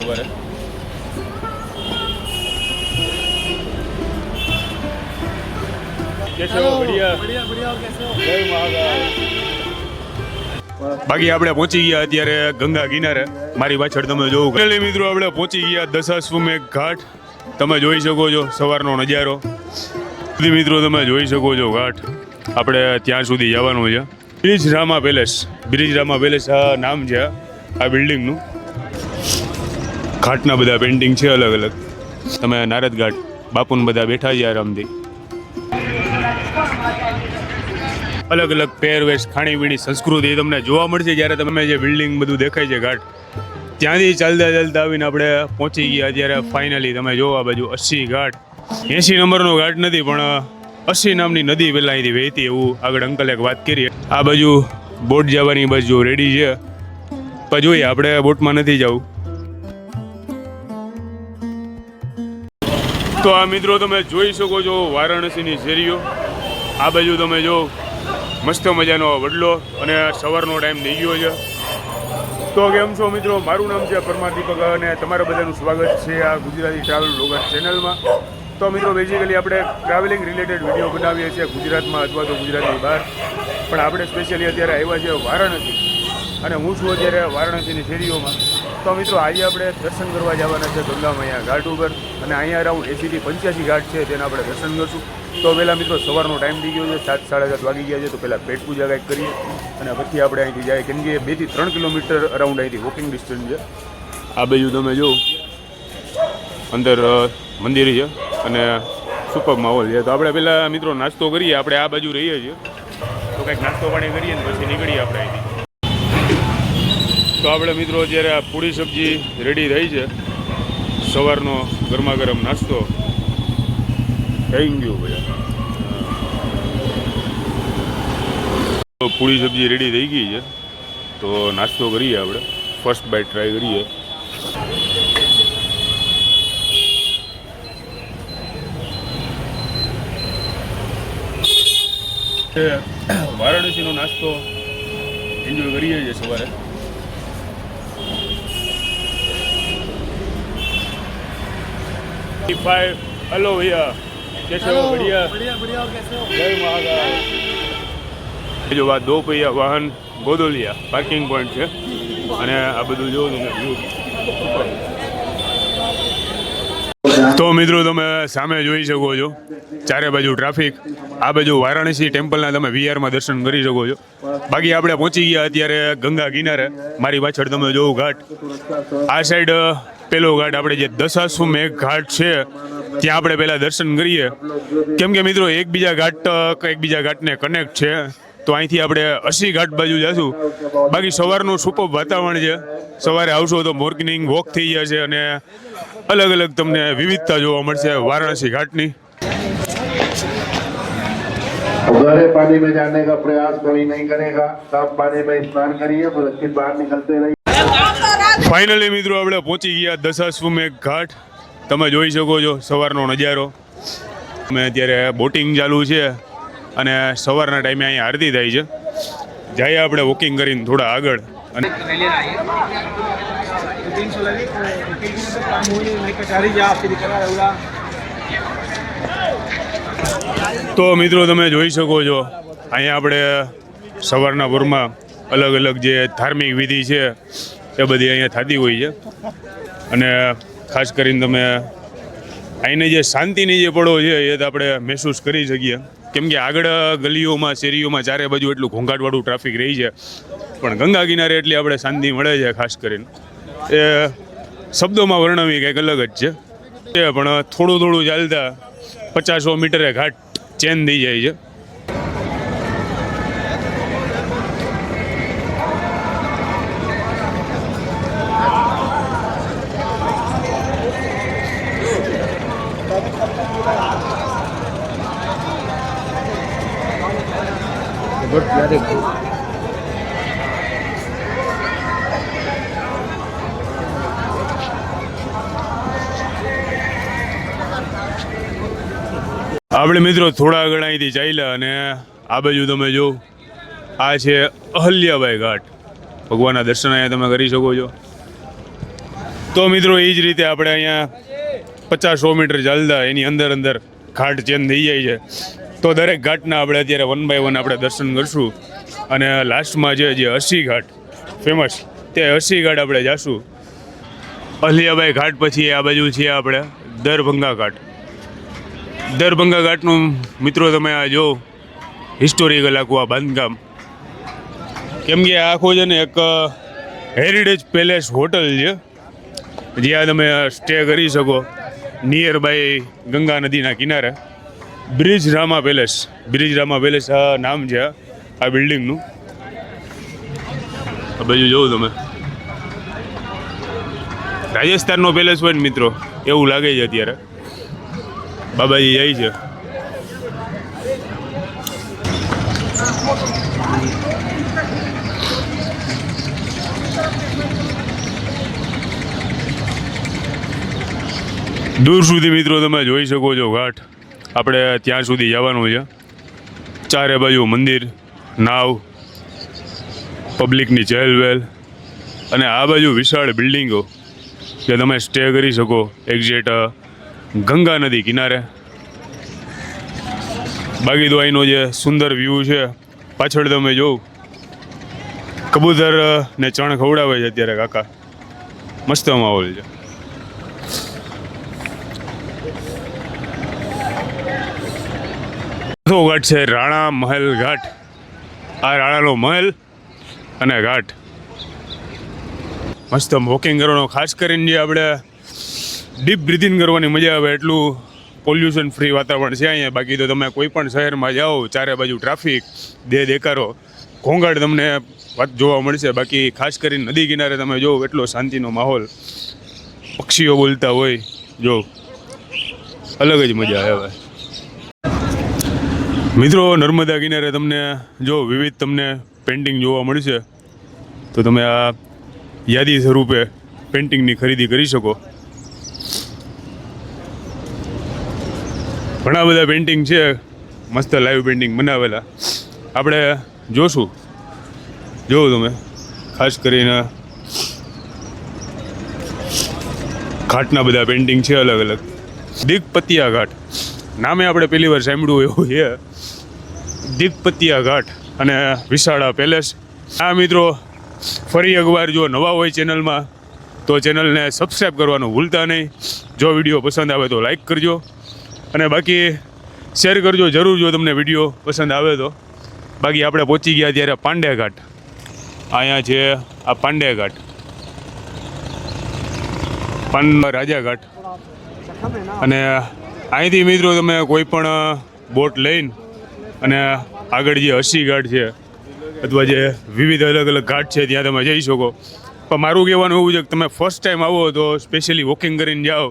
સવારે. બાકી આપણે પહોંચી ગયા અત્યારે ગંગા કિનારે. મારી પાછળ તમે જોવું મિત્રો, આપણે પહોંચી ગયા દશાશ્વમેઘ ઘાટ. તમે જોઈ શકો છો સવારનો નજારો. મિત્રો તમે જોઈ શકો છો ઘાટ. આપણે ત્યાં સુધી જવાનું છે. બ્રિજરામા પેલેસ. બ્રિજરામા પેલેસ આ નામ છે આ બિલ્ડિંગનું. ઘાટના બધા પેઇન્ટિંગ છે અલગ અલગ. તમે નારદ ઘાટ બાપુને બધા બેઠા છે આરામથી. અલગ અલગ પહેરવેશ, ખાણીપીણી, સંસ્કૃતિ તમને જોવા મળશે જ્યારે તમે જે બિલ્ડિંગ બધું દેખાય છે ઘાટ. ત્યાંથી ચાલતા ચાલતા આવીને આપણે પહોંચી ગયા અત્યારે ફાઇનલી. તમે જો આ બાજુ 80 ઘાટ. 80 નંબરનો ઘાટ નથી પણ 80 નામની નદી પહેલાં અહીંથી વહેતી એવું આગળ અંકલે એક વાત કરી. આ બાજુ બોટ જવાની બાજુ રેડી છે, પણ જોઈએ આપણે બોટમાં નથી જવું. તો આ મિત્રો તમે જોઈ શકો છો વારાણસીની શેરીઓ. આ બાજુ તમે જો મસ્ત મજાનો વડલો અને સવારનો ટાઈમ થઈ ગયો છે. તો કેમ છો મિત્રો, મારું નામ છે પરમાર દીપક અને તમારા બધાનું સ્વાગત છે આ ગુજરાતી ટ્રાવેલ બ્લોગર ચેનલમાં. તો મિત્રો બેઝિકલી આપણે ટ્રાવેલિંગ રિલેટેડ વિડીયો બનાવીએ છીએ ગુજરાતમાં અથવા તો ગુજરાતની બહાર. પણ આપણે સ્પેશિયલી અત્યારે આવ્યા છીએ વારાણસી અને હું છું અત્યારે વારાણસીની શેરીઓમાં. તો મિત્રો આજે આપણે દર્શન કરવા જવાના છે ગંગા મૈયા ઘાટ ઉપર. અને અહીંયા અરાઉન્ડ 80 થી 85 ઘાટ છે તેના આપણે દર્શન કરશું. તો પહેલાં મિત્રો સવારનો ટાઈમ થઈ ગયો છે, 7 સાડા 7 વાગી ગયા છે. તો પહેલાં પેટ પૂજા કંઈક કરીએ અને પછી આપણે અહીંથી જાય, કેમ કે 2 થી 3 કિલોમીટર અરાઉન્ડ અહીંથી વોકિંગ ડિસ્ટન્સ છે. આ બાજુ તમે જો અંદર મંદિર છે અને સુપર માહોલ છે. તો આપણે પહેલાં મિત્રો નાસ્તો કરીએ. આપણે આ બાજુ રહીએ છીએ તો કંઈક નાસ્તો પાણી કરીએ ને પછી નીકળીએ આપણે અહીંથી. તો આપણે મિત્રો અત્યારે આ પૂરી સબ્જી રેડી થઈ છે. સવારનો ગરમા ગરમ નાસ્તો. થેન્ક યુ ભૈયા. તો પૂરી સબ્જી રેડી થઈ ગઈ છે. તો નાસ્તો કરીએ આપણે. ફર્સ્ટ બાઈટ ટ્રાય કરીએ. વારાણસીનો નાસ્તો એન્જોય કરીએ છીએ સવારે. हेलो भैया, कैसे हो? बढ़िया बढ़िया बढ़िया. और कैसे हो? जय महाकाल. जो बात 2 पहिया વાહન ગોદોલિયા પાર્કિંગ પોઈન્ટ છે અને આ બધું જો તમે વ્યૂ. તો મિત્રો તમે સામે જોઈ શકો છો ચારે બાજુ ટ્રાફિક. આ બાજુ વારાણસી ટેમ્પલના તમે વીઆરમાં દર્શન કરી શકો છો. બાકી આપણે પહોંચી ગયા અત્યારે ગંગા કિનારે. મારી પાછળ તમે જોવો ઘાટ. આ સાઈડ પેલો ઘાટ આપણે જે દશાશ્વમેઘ ઘાટ છે ત્યાં આપણે પહેલાં દર્શન કરીએ, કેમ કે મિત્રો એકબીજા ઘાટને કનેક્ટ છે. તો અહીંથી આપણે 80 ઘાટ બાજુ જઈશું. બાકી સવારનું સુપર વાતાવરણ છે. સવારે આવશો તો મોર્નિંગ વોક થઈ જશે અને અલગ અલગ તમને વિવિધતા જોવા મળશે વારાણસી ઘાટની. गहरे पानी में जाने का प्रयास कोई नहीं करेगा. साफ पानी में स्नान करिए, सुरक्षित बाहर निकलते रहिए. ફાઇનલી મિત્રો આપણે પહોંચી ગયા દશાશ્વમેઘ ઘાટ. તમે જોઈ શકો છો સવારનો નજારો. અમે અત્યારે બોટિંગ ચાલુ છે અને સવારના ટાઈમે અહીંયા આરતી થાય છે. જઈએ આપણે વોકિંગ કરીને થોડા આગળ. અને તો મિત્રો તમે જોઈ શકો છો અહીંયા આપણે સવારના પૂરમાં અલગ અલગ જે ધાર્મિક વિધિ છે એ બધી અહીંયા થતી હોય છે. અને ખાસ કરીને તમે અહીંની જે શાંતિની જે પળો છે એ તો આપણે મહેસૂસ કરી શકીએ, કેમ કે આગળ ગલીઓમાં શેરીઓમાં ચારે બાજુ એટલું ઘોંઘાટવાળું ટ્રાફિક રહી છે. પણ ગંગા કિનારે એટલી આપણે શાંતિ મળે છે. ખાસ કરીને એ શબ્દોમાં વર્ણવી કંઈક અલગ જ છે. પણ થોડું થોડું ચાલતા 50 મીટરે ઘાટ ચેન્જ થઈ જાય છે. આપણે મિત્રો થોડા આગળ અહીંથી ચાલ્યા અને આ બાજુ તમે જો આ છે અહલ્યાબાઈ ઘાટ. ભગવાનના દર્શન અહીંયા તમે કરી શકો છો. તો તો મિત્રો એ જ રીતે આપણે અહીંયા 50-100 મીટર ચાલતા એની અંદર ઘાટ ચેન્જ થઈ જાય છે. તો દરેક ઘાટના આપણે અત્યારે 1 બાય 1 આપણે દર્શન કરશું અને લાસ્ટમાં જે 80 ઘાટ ફેમસ તે 80 ઘાટ આપણે જાશું. અહલ્યાબાઈ ઘાટ પછી આ બાજુ છે આપણે દરભંગા ઘાટ. દરભંગા ઘાટનું મિત્રો તમે આ જો હિસ્ટોરિકલ આખું આ બાંધકામ, કેમ કે આખો છે ને એક હેરિટેજ પેલેસ હોટલ છે જ્યાં તમે સ્ટે કરી શકો નિયર બાય ગંગા નદીના કિનારે. બ્રિજ રામા પેલેસ આ નામ છે આ બિલ્ડિંગનું. આ બાજુ જોવો તમે, રાજસ્થાનનો પેલેસ હોય ને મિત્રો એવું લાગે છે. અત્યારે બાબાજી જાય છે. દૂર સુધી મિત્રો તમે જોઈ શકો છો ઘાટ. આપણે ત્યાં સુધી જવાનું છે. ચારે બાજુ મંદિર, નાવ, પબ્લિકની ચહેલવહેલ અને આ બાજુ વિશાળ બિલ્ડિંગો કે તમે સ્ટે કરી શકો એક્ઝેક્ટ ગંગા નદી કિનારે. બાકી તો અહીંનો જે સુંદર વ્યૂ છે પાછળ તમે જોવ, કબૂતર ને ચણ ખવડાવે છે અત્યારે કાકા. મસ્ત માહોલ છે. ઘાટ છે રાણા મહેલ ઘાટ. આ રાણાનો મહેલ અને ઘાટ. મસ્ત વોકિંગ કરવાનો, ખાસ કરીને જે આપણે ડીપ બ્રિથિંગ કરવાની મજા આવે એટલું પોલ્યુશન ફ્રી વાતાવરણ છે અહીંયા. બાકી તો તમે કોઈ પણ શહેરમાં જાઓ ચારે બાજુ ટ્રાફિક, દેકારો, ઘોંઘાટ તમને વાત જોવા મળશે. બાકી ખાસ કરીને નદી કિનારે તમે જો એટલો શાંતિનો માહોલ, પક્ષીઓ બોલતા હોય, જો અલગ જ મજા આવે. મિત્રો નર્મદા કિનારે તમને જો વિવિધ તમને પેઇન્ટિંગ જોવા મળશે. તો તમે આ યાદી સ્વરૂપે પેઇન્ટિંગની ખરીદી કરી શકો. ઘણા બધા પેઇન્ટિંગ છે મસ્ત લાઈવ પેઇન્ટિંગ બનાવેલા. આપણે જોશું, જોવો તમે ખાસ કરીને ઘાટના બધા પેઇન્ટિંગ છે અલગ અલગ. દિગપતિયા ઘાટ નામે આપણે પહેલી વાર સાંભળ્યું એવું છે. દિગપતિયા ઘાટ અને વિશાળા પેલેસ. આ મિત્રો ફરી એકવાર જો નવા હોય ચેનલમાં તો ચેનલને સબસ્ક્રાઈબ કરવાનું ભૂલતા નહીં. જો વિડીયો પસંદ આવે તો લાઈક કરજો અને બાકી શેર કરજો જરૂર જો તમને વિડીયો પસંદ આવે તો. બાકી આપણે પહોંચી ગયા ત્યારે પાંડે ઘાટ. અહીંયા છે આ પાંડે ઘાટ, રાજા ઘાટ. અને અહીંથી મિત્રો તમે કોઈ પણ બોટ લઈને અને આગળ જે 80 ઘાટ છે અથવા જે વિવિધ અલગ અલગ ઘાટ છે ત્યાં તમે જઈ શકો. પણ મારું કહેવાનું એવું છે કે તમે ફર્સ્ટ ટાઈમ આવો તો સ્પેશિયલી વોકિંગ કરીને જાઓ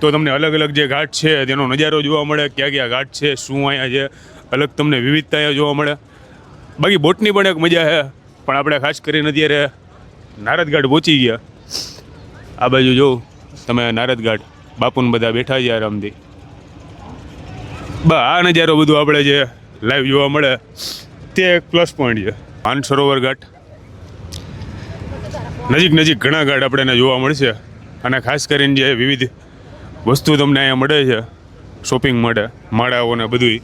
તો તમને અલગ અલગ જે ઘાટ છે તેનો નજારો જોવા મળે, ક્યાં ક્યાં ઘાટ છે, શું અહીંયા છે, અલગ તમને વિવિધતા જોવા મળે. બાકી બોટની પણ એક મજા છે. પણ આપણે ખાસ કરીને અત્યારે નારદ ઘાટ પહોંચી ગયા. આ બાજુ જો તમે નારદ ઘાટ, બાપુને બધા બેઠા છે આરામથી. આ નજારો બધું આપણે જે લાઈવ જોવા મળે તે એક પ્લસ પોઈન્ટ છે. માનસરોવર ઘાટ નજીક ઘણા ઘાટ આપણને જોવા મળશે. અને ખાસ કરીને જે વિવિધ વસ્તુ તમને અહીંયા મળે છે શોપિંગ માટે, માળાઓ ને બધું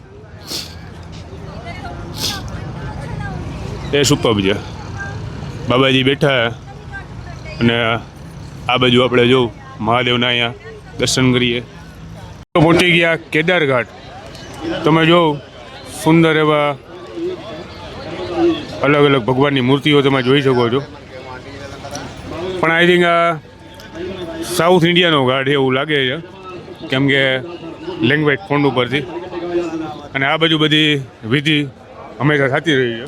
એ સુપર છે. બાબાજી બેઠા અને આ બાજુ આપણે જોઉં મહાદેવના અહીંયા દર્શન કરીએ. પહોંચી ગયા કેદાર ઘાટ. તમે જો સુંદર એવા અલગ અલગ ભગવાનની મૂર્તિઓ તમે જોઈ શકો છો. પણ આઈ થિંક આ સાઉથ ઇન્ડિયાનો ઘાટ એવું લાગે છે, કેમ કે લેંગ્વેજ ફોન ઉપરથી. અને આ બાજુ બધી વિધિ હંમેશા થતી રહી છે.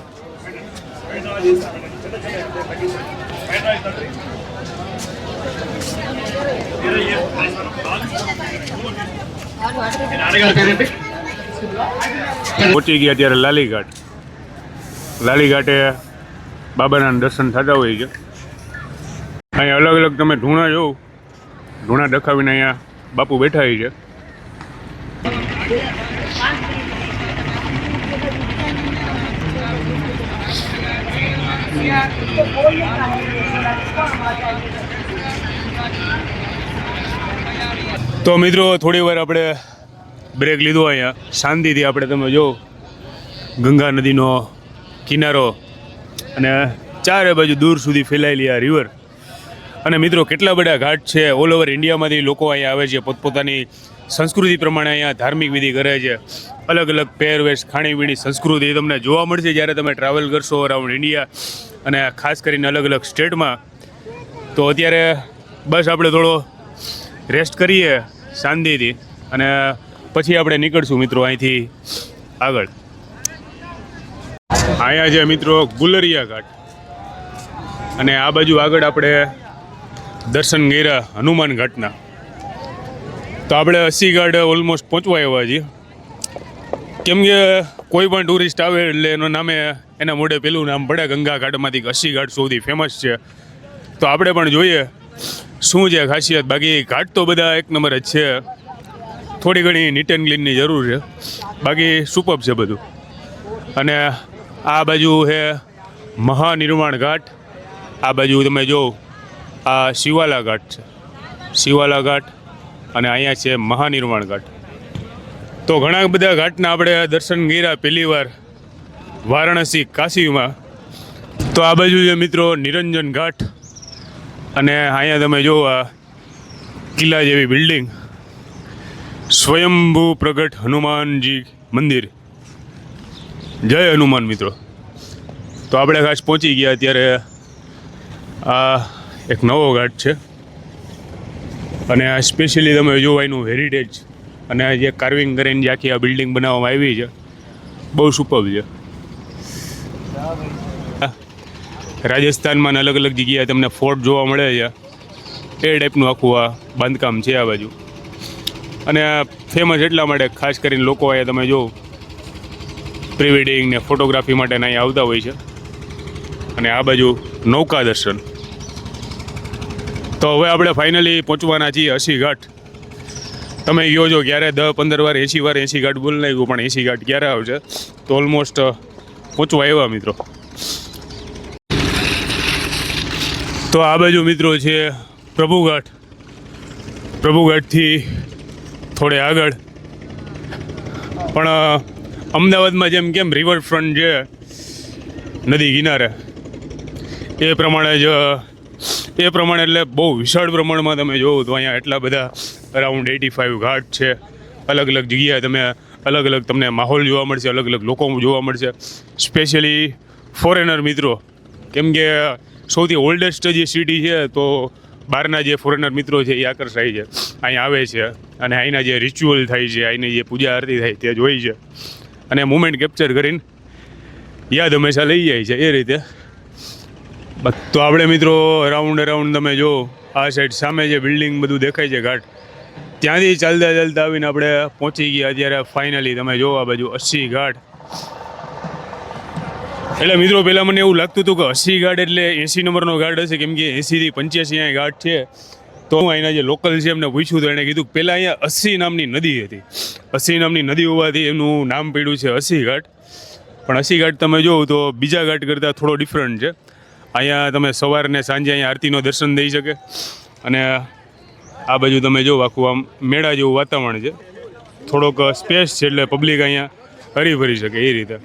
પહોંચી ગયા ત્યારે લાલી ઘાટ. લાલી ઘાટે બાબાના દર્શન થતા હોય છે. અહીંયા અલગ અલગ તમે ઢૂણા જોવો, ઢૂણા દખાવીને અહીંયા બાપુ બેઠા છે. તો મિત્રો થોડી વાર આપણે બ્રેક લીધો અહીંયા શાંતિથી આપણે તમે જો ગંગા નદીનો કિનારો અને ચારે બાજુ દૂર સુધી ફેલાયેલી આ રિવર અને મિત્રો કેટલા બધા ઘાટ છે ઓલ ઓવર ઇન્ડિયામાંથી લોકો અહીંયા આવે છે પોતપોતાની સંસ્કૃતિ પ્રમાણે અહીંયા ધાર્મિક વિધિ કરે છે અલગ અલગ પહેરવેશ ખાણીપીણી સંસ્કૃતિ તમને જોવા મળશે જ્યારે તમે ટ્રાવેલ કરશો અરાઉન્ડ ઇન્ડિયા અને ખાસ કરીને અલગ અલગ સ્ટેટમાં તો અત્યારે બસ આપણે થોડો રેસ્ટ કરીએ શાંતિથી અને પછી આપણે નીકળશું મિત્રો અહીંથી આગળ અહીંયા છે મિત્રો ગુલરિયા ઘાટ અને આ બાજુ આગળ આપણે દર્શન કર્યા હનુમાન ઘાટના તો આપણે 80 ઘાટ ઓલમોસ્ટ પહોંચવા આવ્યા છીએ કેમ કે કોઈ પણ ટુરિસ્ટ આવે એટલે એનું નામે એના મોઢે પેલું નામ પડે ગંગા ઘાટમાંથી 80 ઘાટ સૌથી ફેમસ છે તો આપણે પણ જોઈએ શું છે ખાસિયત બાકી ઘાટ તો બધા એક નંબર જ છે થોડી ઘણી નીટ એન્ડ ક્લીનની જરૂર છે બાકી સુપર છે બધું અને આ બાજુ છે મહાનિર્વાણ ઘાટ આ બાજુ તમે જો આ શિવાલા ઘાટ છે શિવાલા ઘાટ અને અહીંયા છે મહાનિર્વાણ ઘાટ તો ઘણા બધા ઘાટના આપણે દર્શન કર્યા પહેલી વાર વારાણસી કાશીમાં તો આ બાજુ છે મિત્રો નિરંજન ઘાટ અને અહીંયા તમે જો આ કિલ્લા જેવી બિલ્ડિંગ સ્વયંભૂ પ્રગટ હનુમાનજી મંદિર જય હનુમાન મિત્રો તો આપણે ખાસ પહોંચી ગયા અત્યારે આ એક નવો ઘાટ છે અને આ સ્પેશિયલી તમે જો એનું હેરિટેજ અને આ જે કાર્વિંગ કરીને જે આખી આ બિલ્ડિંગ બનાવવામાં આવી છે બહુ સુપર છે રાજસ્થાનમાં અલગ અલગ જગ્યાએ તમને ફોર્ટ જોવા મળે છે એ ટાઈપનું આખું આ બાંધકામ છે આ બાજુ અને આ ફેમસ એટલા માટે ખાસ કરીને લોકો અહીંયા તમે જો પ્રી વેડિંગ ને ફોટોગ્રાફી માટે અહીંયા આવતા હોય છે અને આ બાજુ નૌકા દર્શન તો હવે આપણે ફાઇનલી પહોંચવાના છીએ 80 ઘાટ તમે કહો છો ક્યારે 10-15 વાર 80 વાર 80 ઘાટ બોલ નાખ્યું પણ 80 ઘાટ ક્યારે આવશે તો ઓલમોસ્ટ પહોંચવા આવ્યા મિત્રો તો આ બાજુ મિત્રો છે પ્રભુઘાટથી થોડે આગળ પણ અમદાવાદમાં જેમ કેમ રિવરફ્રન્ટ છે નદી કિનારે એ પ્રમાણે એટલે બહુ વિશાળ પ્રમાણમાં તમે જોવો તો અહીંયા એટલા બધા અરાઉન્ડ 85 ઘાટ છે અલગ અલગ જગ્યાએ તમે અલગ અલગ તમને માહોલ જોવા મળશે અલગ અલગ લોકો જોવા મળશે સ્પેશિયલી ફોરેનર મિત્રો કેમ કે સૌથી ઓલ્ડેસ્ટ જે સિટી છે તો બહારના જે ફોરેનર મિત્રો છે એ આકર્ષાય છે અહીંયા આવે છે અને અહીંના જે રિચ્યુઅલ થાય છે અહીંની જે પૂજા આરતી થાય તે જોઈ છે અને મુમેન્ટ કેપ્ચર કરીને યાદ હંમેશા લઈ જાય છે એ રીતે તો આપણે મિત્રો રાઉન્ડ તમે જો આ સાઈડ સામે જે બિલ્ડિંગ બધું દેખાય છે ઘાટ ત્યાંથી ચાલતા આવીને આપણે પહોંચી ગયા અત્યારે ફાઇનલી તમે જો આ બાજુ 80 ઘાટ એટલે મિત્રો પહેલાં મને એવું લાગતું હતું કે 80 ઘાટ એટલે 80 નંબરનો ઘાટ હશે કેમ કે 80 થી 85 અહીંયા ઘાટ છે તો હું અહીંના જે લોકલ છે એમને પૂછ્યું તો એણે કીધું કે પહેલાં અહીંયા 80 નામની નદી હતી 80 નામની નદી હોવાથી એનું નામ પડ્યું છે 80 ઘાટ પણ 80 ઘાટ તમે જોવો તો બીજા ઘાટ કરતાં થોડો ડિફરન્ટ છે અહીંયા તમે સવારને સાંજે અહીંયા આરતીનો દર્શન થઈ શકે અને આ બાજુ તમે જો આખું આમ મેળા જેવું વાતાવરણ છે થોડોક સ્પેસ છે એટલે પબ્લિક અહીંયા હરીફરી શકે એ રીતે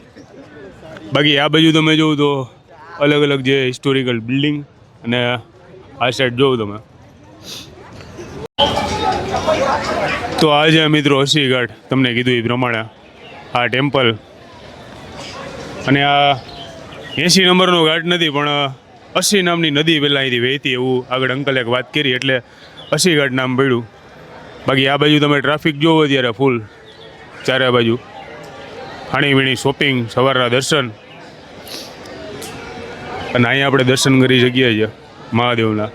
બાકી આ બાજુ તમે જોવો તો અલગ અલગ જે હિસ્ટોરિકલ બિલ્ડિંગ અને આ સાઈડ જોવો તમે તો આ છે મિત્રો 80 ઘાટ તમને કીધું એ પ્રમાણે આ ટેમ્પલ અને આ 80 નંબરનો ઘાટ નથી પણ 80 નામની નદી પહેલાં અહીંથી વહેતી એવું આગળ અંકલ એક વાત કરી એટલે 80 ઘાટ નામ પડ્યું બાકી આ બાજુ તમે ટ્રાફિક જોવો ત્યારે ફૂલ ચારે બાજુ ખાણીપીણી શોપિંગ સવારના દર્શન અને અહીંયા આપણે દર્શન કરી શકીએ છીએ મહાદેવના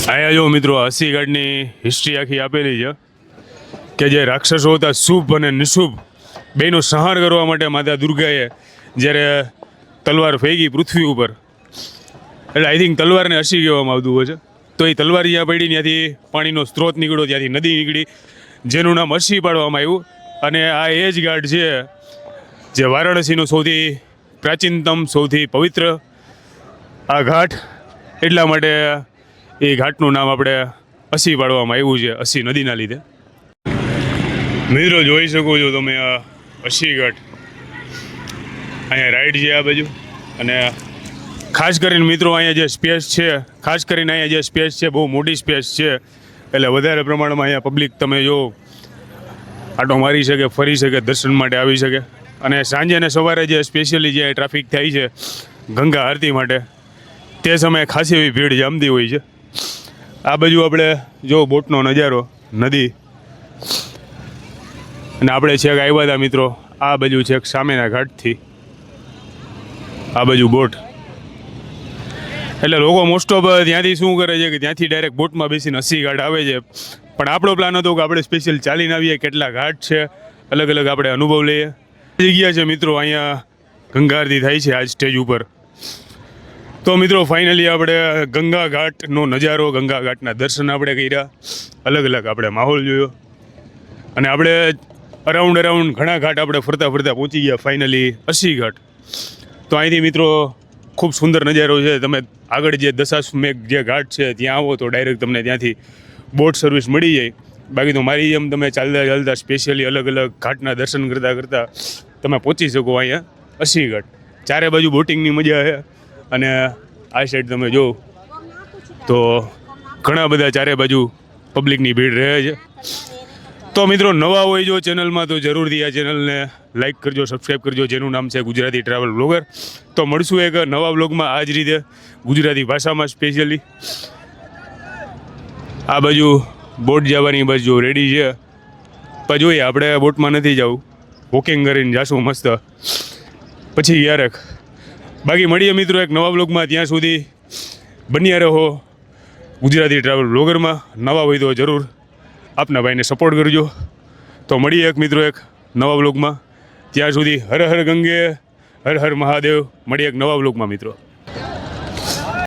અહીંયા જો મિત્રો 80 ઘાટની હિસ્ટ્રી આખી આપેલી છે કે જે રાક્ષસો હતા શુભ અને નિશુભ બેનો સંહાર કરવા માટે માતા દુર્ગાએ જ્યારે તલવાર ફેંકી પૃથ્વી ઉપર એટલે આઈ થિંક તલવારને 80 કહેવામાં આવતું હોય છે તો એ તલવાર જ્યાં પડી ત્યાંથી પાણીનો સ્ત્રોત નીકળ્યો ત્યાંથી નદી નીકળી જેનું નામ 80 પાડવામાં આવ્યું અને આ એ જ ઘાટ છે જે વારાણસીનો સૌથી પ્રાચીનતમ સૌથી પવિત્ર આ ઘાટ એટલા માટે એ ઘાટનું નામ આપણે અસી પાડવામાં આવ્યું છે, અસી નદીના લીધે. મિત્રો જોઈ શકો છો તમે આ અસી ઘાટ, અહીંયા રાઈડ છે આ બાજુ. અને ખાસ કરીને મિત્રો અહીંયા જે સ્પેસ છે, ખાસ કરીને અહીંયા જે સ્પેસ છે બહુ મોટી સ્પેસ છે, એટલે વધારે પ્રમાણમાં અહીંયા પબ્લિક તમે જો આટો મારી શકે, ફરી શકે, દર્શન માટે આવી શકે. અને સાંજે અને સવારે જે સ્પેશિયલી જે ટ્રાફિક થાય છે ગંગા આરતી માટે, તે સમયે ખાસી એવી ભીડ જામતી હોય છે. આ બાજુ આપણે જો બોટનો નજારો, નદી, અને આપણે છેક આવ્યા હતા મિત્રો આ બાજુ છેક સામેના ઘાટથી આ બાજુ બોટ. એટલે લોકો મોસ્ટ ઓફ ત્યાંથી શું કરે છે કે ત્યાંથી ડાયરેક્ટ બોટમાં બેસીને 80 ઘાટ આવે છે. પણ આપણો પ્લાન હતો કે આપણે સ્પેશિયલ ચાલીને આવીએ, કેટલા ઘાટ છે અલગ અલગ આપણે અનુભવ લઈએ. જગ્યા છે મિત્રો, અહીંયા ગંગા આરતી થાય છે આજ સ્ટેજ ઉપર. તો મિત્રો ફાઇનલી આપણે ગંગા ઘાટનો નજારો, ગંગા ઘાટના દર્શન આપણે કર્યા, અલગ અલગ આપણે માહોલ જોયો. અને આપણે અરાઉન્ડ ઘણા ઘાટ આપણે ફરતા પહોંચી ગયા ફાઇનલી 80 ઘાટ. તો અહીંથી મિત્રો ખૂબ સુંદર નજારો છે. તમે આગળ જે દશાશ્વમેઘ જે ઘાટ છે ત્યાં આવો તો ડાયરેક્ટ તમને ત્યાંથી બોટ સર્વિસ મળી જાય. બાકી તો મારી જેમ તમે ચાલતા સ્પેશિયલી અલગ અલગ ઘાટના દર્શન કરતાં તમે પહોંચી શકો અહીંયા 80 ઘાટ. ચારે બાજુ બોટિંગની મજા છે. અને આ સાઈડ તમે જો તો ઘણા બધા ચારે બાજુ પબ્લિકની ભીડ રહે છે. તો મિત્રો નવા હોય જો ચેનલમાં તો જરૂરથી આ ચેનલને લાઈક કરજો, સબસ્ક્રાઈબ કરજો, જેનું નામ છે ગુજરાતી ટ્રાવેલ બ્લોગર. તો મળશું એક નવા બ્લોગમાં આ જ રીતે ગુજરાતી ભાષામાં સ્પેશિયલી. આ બાજુ બોટ જવાની બાજુ રેડી છે, પણ જોઈએ આપણે બોટમાં નથી જવું, વોકિંગ કરીને જાશું મસ્ત પછી યારેક. બાકી મળીએ મિત્રો એક નવા બ્લોગમાં. ત્યાં સુધી બન્યા રહો ગુજરાતી ટ્રાવેલ બ્લોગરમાં. નવા હોય તો જરૂર આપના ભાઈને સપોર્ટ કરજો. તો મળીએ એક મિત્રો એક નવા બ્લોગમાં. ત્યાં સુધી હર હર ગંગે, હર હર મહાદેવ. મળીએ એક નવા બ્લોગમાં મિત્રો.